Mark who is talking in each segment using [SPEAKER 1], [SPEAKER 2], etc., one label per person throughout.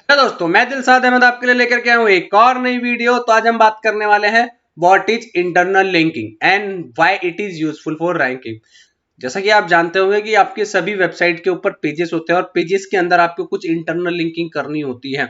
[SPEAKER 1] दोस्तों, मैं दिलशाद अहमद आपके लिए लेकर के आया हूँ एक और नई वीडियो। तो आज हम बात करने वाले हैं what is internal linking and why it is useful for ranking. जैसा कि आप जानते होंगे कि आपके सभी वेबसाइट के ऊपर पेजेस होते हैं और पेजेस के अंदर आपको कुछ इंटरनल लिंकिंग करनी होती है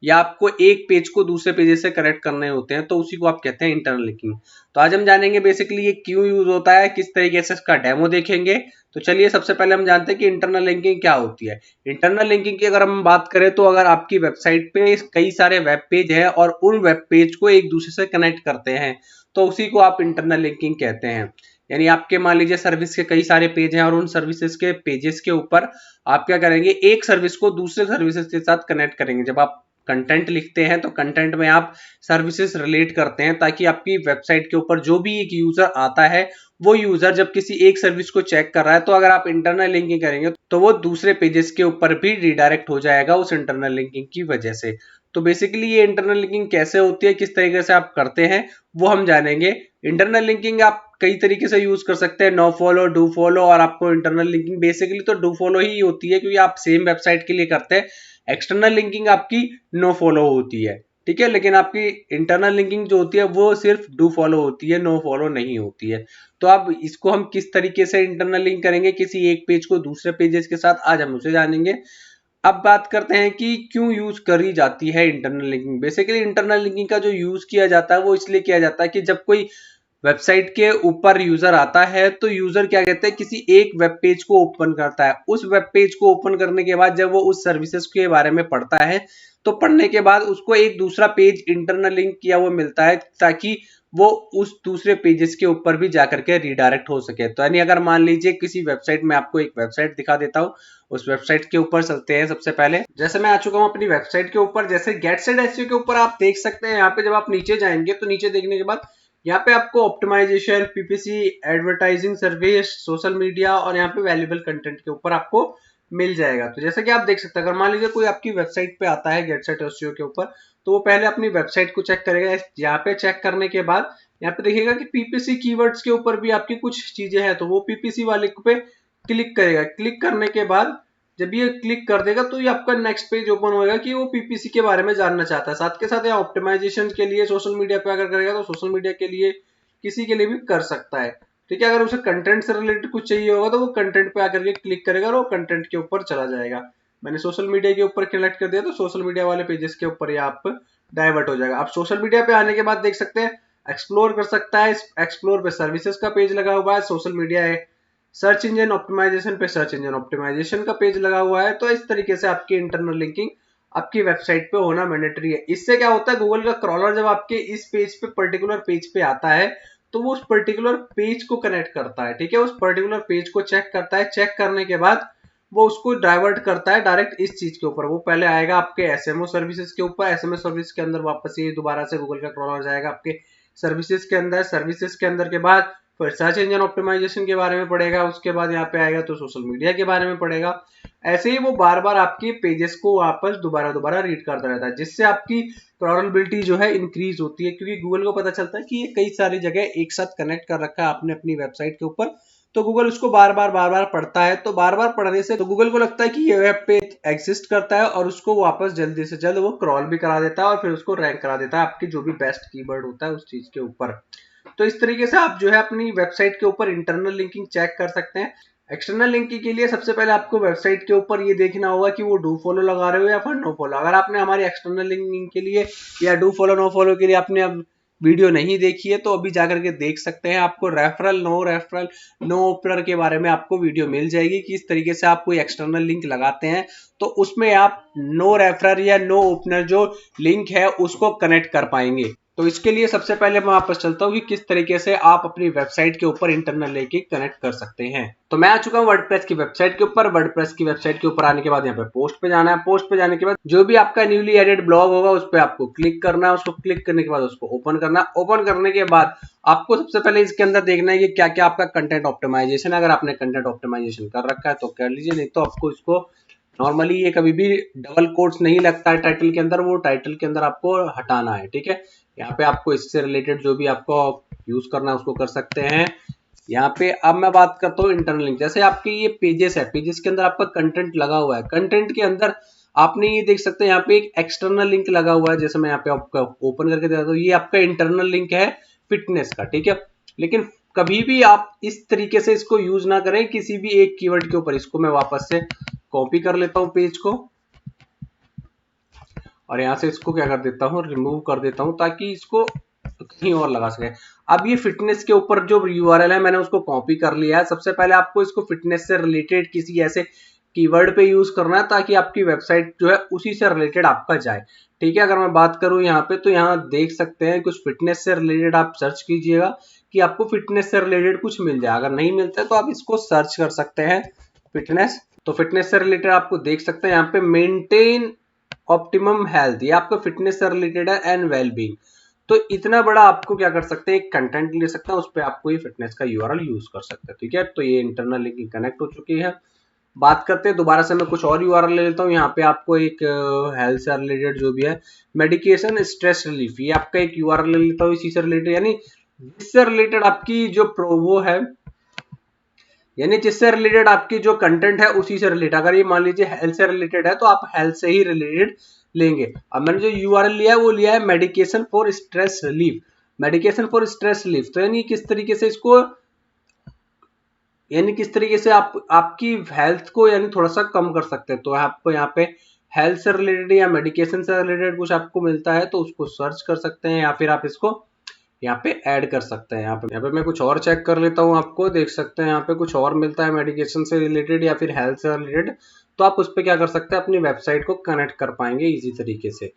[SPEAKER 1] या आपको एक पेज को दूसरे पेजेस से कनेक्ट करने होते हैं, तो उसी को आप कहते हैं इंटरनल लिंकिंग। तो आज हम जानेंगे बेसिकली ये क्यों यूज होता है, किस तरीके से इसका डेमो देखेंगे। तो चलिए सबसे पहले हम जानते हैं कि इंटरनल लिंकिंग क्या होती है। इंटरनल लिंकिंग की अगर हम बात करें तो अगर आपकी वेबसाइट पे कई सारे वेब पेज हैं और उन वेब पेज को एक दूसरे से कनेक्ट करते हैं तो उसी को आप इंटरनल लिंकिंग कहते हैं। यानी आपके मान लीजिए सर्विस के कई सारे पेज हैं और उन सर्विसेज के पेजेस के ऊपर आप क्या करेंगे, एक सर्विस को दूसरे सर्विसेज के साथ कनेक्ट करेंगे। जब आप कंटेंट लिखते हैं तो कंटेंट में आप सर्विसेज रिलेट करते हैं ताकि आपकी वेबसाइट के ऊपर जो भी एक यूजर आता है वो यूजर जब किसी एक सर्विस को चेक कर रहा है तो अगर आप इंटरनल लिंकिंग करेंगे तो वो दूसरे पेजेस के ऊपर भी रिडायरेक्ट हो जाएगा उस इंटरनल लिंकिंग की वजह से। तो बेसिकली ये इंटरनल लिंकिंग कैसे होती है, किस तरीके से आप करते हैं, वो हम जानेंगे। इंटरनल लिंकिंग आप कई तरीके से यूज कर सकते हैं, नो फॉलो, डू फॉलो। और आपको इंटरनल लिंकिंग बेसिकली तो डू फॉलो ही होती है क्योंकि आप सेम वेबसाइट के लिए करते हैं। एक्सटर्नल लिंकिंग आपकी नो फॉलो होती है, ठीक है, लेकिन आपकी इंटरनल लिंकिंग जो होती है वो सिर्फ डू फॉलो होती है, नो फॉलो नहीं होती है। तो अब इसको हम किस तरीके से इंटरनल लिंक करेंगे किसी एक पेज को दूसरे पेजेस के साथ, आज हम उसे जानेंगे। अब बात करते हैं कि क्यों यूज करी जाती है internal linking. Basically internal linking का जो यूज किया जाता है वो इसलिए किया जाता है कि जब कोई वेबसाइट के ऊपर यूजर आता है तो यूजर क्या कहते हैं, किसी एक वेब पेज को ओपन करता है। उस वेब पेज को ओपन करने के बाद जब वो उस सर्विसेज के बारे में पढ़ता है तो पढ़ने के बाद उसको एक दूसरा पेज इंटरनल लिंक किया हुआ मिलता है ताकि वो उस दूसरे पेजेस के ऊपर भी जाकर के रिडायरेक्ट हो सके। तो यानी अगर मान लीजिए किसी वेबसाइट में, आपको एक वेबसाइट दिखा देता हूँ, उस वेबसाइट के ऊपर चलते हैं। सबसे पहले जैसे मैं आ चुका हूँ अपनी वेबसाइट के ऊपर, जैसे गेट सेट एसईओ के ऊपर आप देख सकते हैं। यहाँ पे जब आप नीचे जाएंगे तो नीचे देखने के बाद यहाँ पे आपको optimisation, PPC, advertising service, social media और यहाँ पे वैल्यूएबल कंटेंट के ऊपर आपको मिल जाएगा। तो जैसे कि आप देख सकते हैं, अगर मान लीजिए कोई आपकी वेबसाइट पे आता है गेट सेट एसईओ के ऊपर, तो वो पहले अपनी वेबसाइट को चेक करेगा। यहाँ पे चेक करने के बाद यहाँ पे देखिएगा कि पीपीसी कीवर्ड्स के ऊपर भी आपकी कुछ चीजें हैं, तो वो पीपीसी वाले पे क्लिक करेगा। क्लिक करने के बाद जब ये क्लिक कर देगा तो ये आपका नेक्स्ट पेज ओपन होगा कि वो पीपीसी के बारे में जानना चाहता है। साथ के साथ यहाँ ऑप्टिमाइजेशन के लिए सोशल मीडिया पे अगर करेगा तो सोशल मीडिया के लिए किसी के लिए भी कर सकता है, ठीक है। अगर उसे कंटेंट से रिलेटेड कुछ चाहिए होगा तो वो कंटेंट पे आकर के क्लिक करेगा और वो कंटेंट के ऊपर चला जाएगा। मैंने सोशल मीडिया के ऊपर क्लिक कर दिया तो सोशल मीडिया वाले पेजेस के ऊपर ये आप डाइवर्ट हो जाएगा। आप सोशल मीडिया पे आने के बाद देख सकते हैं एक्सप्लोर कर सकता है। एक्सप्लोर पे सर्विसेज का पेज लगा हुआ है, सोशल मीडिया है, सर्च इंजन ऑप्टिमाइजेशन पे सर्च इंजन ऑप्टिमाइजेशन का पेज लगा हुआ है। तो इस तरीके से आपकी इंटरनल लिंकिंग आपकी वेबसाइट पे होना मैंडेटरी है। इससे क्या होता है, गूगल का क्रॉलर जब आपके इस पेज पे, पर्टिकुलर पेज पे आता है तो वो उस पर्टिकुलर पेज को कनेक्ट करता है, ठीक है। उस पर्टिकुलर पेज को चेक करता है, चेक करने के बाद वो उसको डाइवर्ट करता है डायरेक्ट इस चीज के ऊपर। वो पहले आएगा आपके एसएमओ सर्विसेज के ऊपर, एसएमओ सर्विस के अंदर वापस ये दोबारा से गूगल का क्रॉलर जाएगा आपके सर्विसेज के अंदर। सर्विसेज के अंदर के बाद फिर सर्च इंजन ऑप्टिमाइजेशन के बारे में पढ़ेगा, उसके बाद यहाँ पे आएगा तो सोशल मीडिया के बारे में पढ़ेगा। ऐसे ही वो बार बार आपके पेजेस को वापस दोबारा दोबारा रीड करता रहता है, जिससे आपकी क्रॉलबिलिटी जो है इंक्रीज होती है, क्योंकि गूगल को पता चलता है कि ये कई सारी जगह एक साथ कनेक्ट कर रखा है आपने अपनी वेबसाइट के ऊपर। तो गूगल उसको बार बार पढ़ता है। तो बार बार पढ़ने से तो गूगल को लगता है कि ये वेब पेज एग्जिस्ट करता है और उसको वापस जल्दी से जल्द वो क्रॉल भी करा देता है और फिर उसको रैंक करा देता है आपकी जो भी बेस्ट कीवर्ड होता है उस चीज के ऊपर। तो इस तरीके से आप जो है अपनी वेबसाइट के ऊपर इंटरनल लिंकिंग चेक कर सकते हैं। एक्सटर्नल लिंकिंग के लिए सबसे पहले आपको वेबसाइट के ऊपर ये देखना होगा कि वो डू फॉलो लगा रहे हो या फिर नो फॉलो। अगर आपने हमारी एक्सटर्नल लिंकिंग के लिए या डू फॉलो नो फॉलो के लिए आपने अब वीडियो नहीं देखी है तो अभी जाकर के देख सकते हैं। आपको रेफरल नो ओपनर के बारे में आपको वीडियो मिल जाएगी कि इस तरीके से आप कोई एक्सटर्नल लिंक लगाते हैं तो उसमें आप नो रेफरर या नो ओपनर जो लिंक है उसको कनेक्ट कर पाएंगे। तो इसके लिए सबसे पहले मैं वापस चलता हूँ कि किस तरीके से आप अपनी वेबसाइट के ऊपर इंटरनल लिंक कनेक्ट कर सकते हैं। तो मैं आ चुका हूँ वर्डप्रेस की वेबसाइट के ऊपर। वर्डप्रेस की वेबसाइट के ऊपर आने के बाद यहाँ पे पोस्ट पे जाना है। पोस्ट पे जाने के बाद जो भी आपका न्यूली एडेड ब्लॉग होगा उस पर आपको क्लिक करना है। उसको क्लिक करने के बाद उसको ओपन करना है। ओपन करने के बाद आपको सबसे पहले इसके अंदर देखना है कि क्या क्या आपका कंटेंट ऑप्टिमाइजेशन। अगर आपने कंटेंट ऑप्टिमाइजेशन कर रखा है तो कर लीजिए, नहीं तो आपको इसको नॉर्मली ये कभी भी डबल कोट्स नहीं लगता है टाइटल के अंदर, वो टाइटल के अंदर आपको हटाना है, ठीक है। यहाँ पे आपको इससे रिलेटेड जो भी आपको यूज करना है उसको कर सकते हैं। यहाँ पे अब मैं बात करता हूँ इंटरनल लिंक। जैसे आपके ये पेजेस है, पेजेस के अंदर आपका कंटेंट लगा हुआ है, कंटेंट के अंदर आपने ये देख सकते हैं यहाँ पे एक एक्सटर्नल लिंक लगा हुआ है, जैसे मैं यहाँ पे आपका ओपन करके दिखाता हूँ, ये आपका इंटरनल लिंक है फिटनेस का, ठीक है। लेकिन कभी भी आप इस तरीके से इसको यूज ना करें किसी भी एक कीवर्ड के ऊपर। इसको मैं वापस से कॉपी कर लेता हूँ पेज को, और यहां से इसको क्या कर देता हूँ, रिमूव कर देता हूँ, ताकि इसको कहीं और लगा सके। अब ये फिटनेस के ऊपर जो यूआरएल है मैंने उसको कॉपी कर लिया है। सबसे पहले आपको इसको फिटनेस से रिलेटेड किसी ऐसे कीवर्ड पे यूज करना है ताकि आपकी वेबसाइट जो है उसी से रिलेटेड आपका जाए, ठीक है। अगर मैं बात करूं यहाँ पे, तो यहाँ देख सकते हैं कुछ फिटनेस से रिलेटेड आप सर्च कीजिएगा कि आपको फिटनेस से रिलेटेड कुछ मिल जाए। अगर नहीं मिलता है तो आप इसको सर्च कर सकते हैं फिटनेस। तो फिटनेस से रिलेटेड आपको देख सकते हैं यहाँ पे मेंटेन ऑप्टिमम हेल्थ, ये आपका फिटनेस से रिलेटेड है, एंड वेलबींग। तो इतना बड़ा आपको क्या कर सकते हैं, एक कंटेंट ले सकते हैं, उस पर आपको ये फिटनेस का यूआरएल यूज कर सकते हैं, ठीक है। तो ये इंटरनल लिंकिंग कनेक्ट हो चुकी है। बात करते हैं दोबारा से, मैं कुछ और यूआरएल ले लेता हूँ। यहाँ पे आपको एक हेल्थ से रिलेटेड जो भी है, मेडिकेशन स्ट्रेस रिलीफ, ये आपका एक यूआरएल ले लेता हूँ इसी से रिलेटेड, यानी जिससे रिलेटेड आपकी जो वो है, यानी जिससे रिलेटेड आपकी जो कंटेंट है उसी से रिलेटेड। अगर ये मान लीजिए हेल्थ से रिलेटेड है तो आप हेल्थ से ही रिलेटेड लेंगे। अब मैंने जो यूआरएल लिया है वो लिया है medication for stress relief, medication for stress relief. तो यानी किस तरीके से इसको, यानी किस तरीके से आप आपकी हेल्थ को यानी थोड़ा सा कम कर सकते हैं। तो आपको यहाँ पे हेल्थ से रिलेटेड या मेडिकेशन से रिलेटेड कुछ आपको मिलता है तो उसको सर्च कर सकते हैं, या फिर आप इसको यहाँ पे ऐड कर सकते हैं। यहाँ पे मैं कुछ और चेक कर लेता हूँ, आपको देख सकते हैं यहाँ पे कुछ और मिलता है मेडिकेशन से रिलेटेड या फिर हेल्थ से रिलेटेड। तो आप उस पर क्या कर सकते हैं, अपनी वेबसाइट को कनेक्ट कर पाएंगे इजी तरीके से।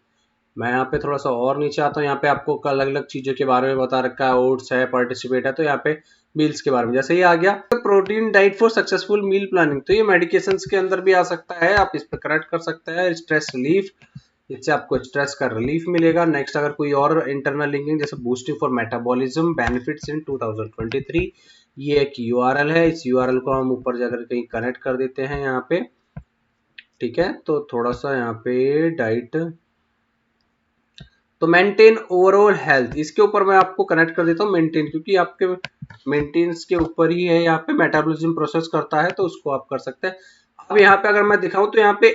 [SPEAKER 1] मैं यहाँ पे थोड़ा सा और नीचे आता हूँ, यहाँ पे आपको अलग अलग चीजों के बारे में बता रखा है, ओट्स है, पार्टिसिपेट है, तो यहाँ पे मील्स के बारे में जैसे ही आ गया protein diet for successful meal planning, तो ये मेडिकेशन के अंदर भी आ सकता है, आप इस पर कनेक्ट कर सकते हैं। स्ट्रेस रिलीफ, इससे आपको स्ट्रेस का रिलीफ मिलेगा। नेक्स्ट अगर कोई और इंटरनल लिंकिंग जैसे boosting for metabolism benefits in 2023, ये एक यूआरएल है, इस यूआरएल को हम ऊपर जाकर कहीं कनेक्ट कर देते हैं यहाँ पे, ठीक है। तो थोड़ा सा यहाँ पे डाइट, तो मेंटेन ओवरऑल हेल्थ, इसके ऊपर मैं आपको कनेक्ट कर देता हूँ मेंटेन, क्योंकि आपके मेंटेनेंस के ऊपर ही है, यहाँ पे मेटाबॉलिज्म प्रोसेस करता है, तो उसको आप कर सकते हैं। अब यहाँ पे अगर मैं दिखाऊं तो यहाँ पे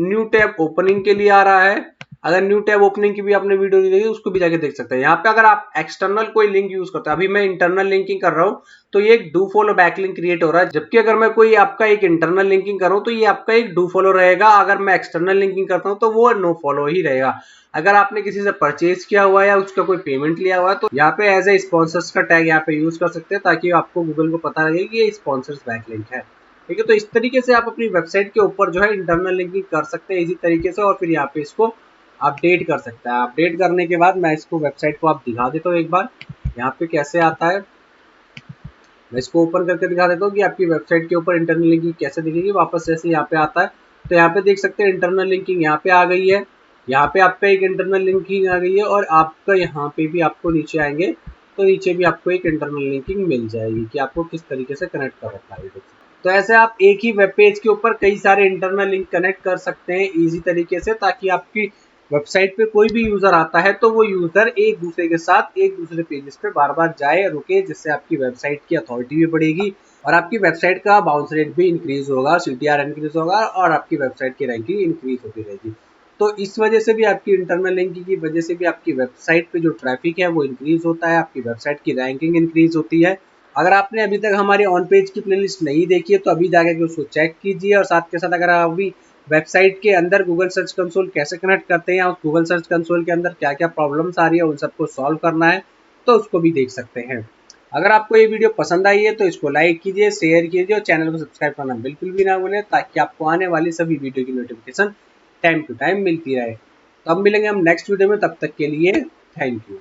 [SPEAKER 1] न्यू टैब ओपनिंग के लिए आ रहा है। अगर न्यू टैब ओपनिंग की भी आपने वीडियो नहीं देखी उसको भी जाके देख सकते हैं। यहाँ पे अगर आप एक्सटर्नल कोई लिंक यूज करते हैं, अभी मैं इंटरनल लिंकिंग कर रहा हूँ तो ये एक do follow back link create हो रहा है, जबकि अगर मैं कोई आपका एक इंटरनल लिंकिंग कर रहा हूँ तो ये आपका एक डू फॉलो रहेगा। अगर मैं एक्सटर्नल लिंकिंग करता हूँ तो वो नो फॉलो ही रहेगा। अगर आपने किसी से परचेज किया हुआ है या उसका कोई पेमेंट लिया हुआ है तो यहाँ पे एज ए स्पॉन्सर्स का टैग यहाँ पे यूज कर सकते हैं, ताकि आपको गूगल को पता लगे कि ये स्पॉन्सर्स बैक लिंक है, ठीक है। तो इस तरीके से आप अपनी वेबसाइट के ऊपर जो है इंटरनल लिंकिंग कर सकते हैं इसी तरीके से, और फिर यहाँ पे इसको अपडेट कर सकते हैं। अपडेट करने के बाद मैं इसको वेबसाइट को आप दिखा देता हूँ एक बार, यहाँ पे कैसे आता है। मैं इसको ओपन करके दिखा देता हूँ कि आपकी वेबसाइट के ऊपर इंटरनल लिंकिंग कैसे दिखेगी। वापस जैसे यहाँ पे आता है तो यहाँ पे देख सकते हैं इंटरनल लिंकिंग यहाँ पे आ गई है, यहाँ पे आपका एक इंटरनल लिंकिंग आ गई है, और आपका यहाँ पे भी आपको नीचे आएंगे तो नीचे भी आपको एक इंटरनल लिंकिंग मिल जाएगी कि आपको किस तरीके से कनेक्ट कर रखा है। तो ऐसे आप एक ही वेब पेज के ऊपर कई सारे इंटरनल लिंक कनेक्ट कर सकते हैं इजी तरीके से, ताकि आपकी वेबसाइट पे कोई भी यूजर आता है तो वो यूजर एक दूसरे के साथ एक दूसरे पेजेस पे बार बार जाए रुके, जिससे आपकी वेबसाइट की अथॉरिटी भी बढ़ेगी और आपकी वेबसाइट का बाउंस रेट भी इंक्रीज होगा, सीटीआर इंक्रीज होगा और आपकी वेबसाइट की रैंकिंग इंक्रीज होती रहेगी। तो इस वजह से भी आपकी इंटरनल लिंकिंग की वजह से भी आपकी वेबसाइट पे जो ट्रैफिक है वो इंक्रीज होता है, आपकी वेबसाइट की रैंकिंग इंक्रीज होती है। अगर आपने अभी तक हमारी ऑन पेज की प्लेलिस्ट नहीं देखी है तो अभी जाकर के उसको चेक कीजिए, और साथ के साथ अगर आप अभी वेबसाइट के अंदर गूगल सर्च कंसोल कैसे कनेक्ट करते हैं, उस गूगल सर्च कंसोल के अंदर क्या क्या प्रॉब्लम्स आ रही है उन सबको सॉल्व करना है तो उसको भी देख सकते हैं। अगर आपको ये वीडियो पसंद आई है तो इसको लाइक कीजिए, शेयर कीजिए और चैनल को सब्सक्राइब करना बिल्कुल भी ना भूलें, ताकि आपको आने वाली सभी वीडियो की नोटिफिकेशन टाइम टू टाइम मिलती रहे। तो अब मिलेंगे हम नेक्स्ट वीडियो में, तब तक के लिए थैंक यू।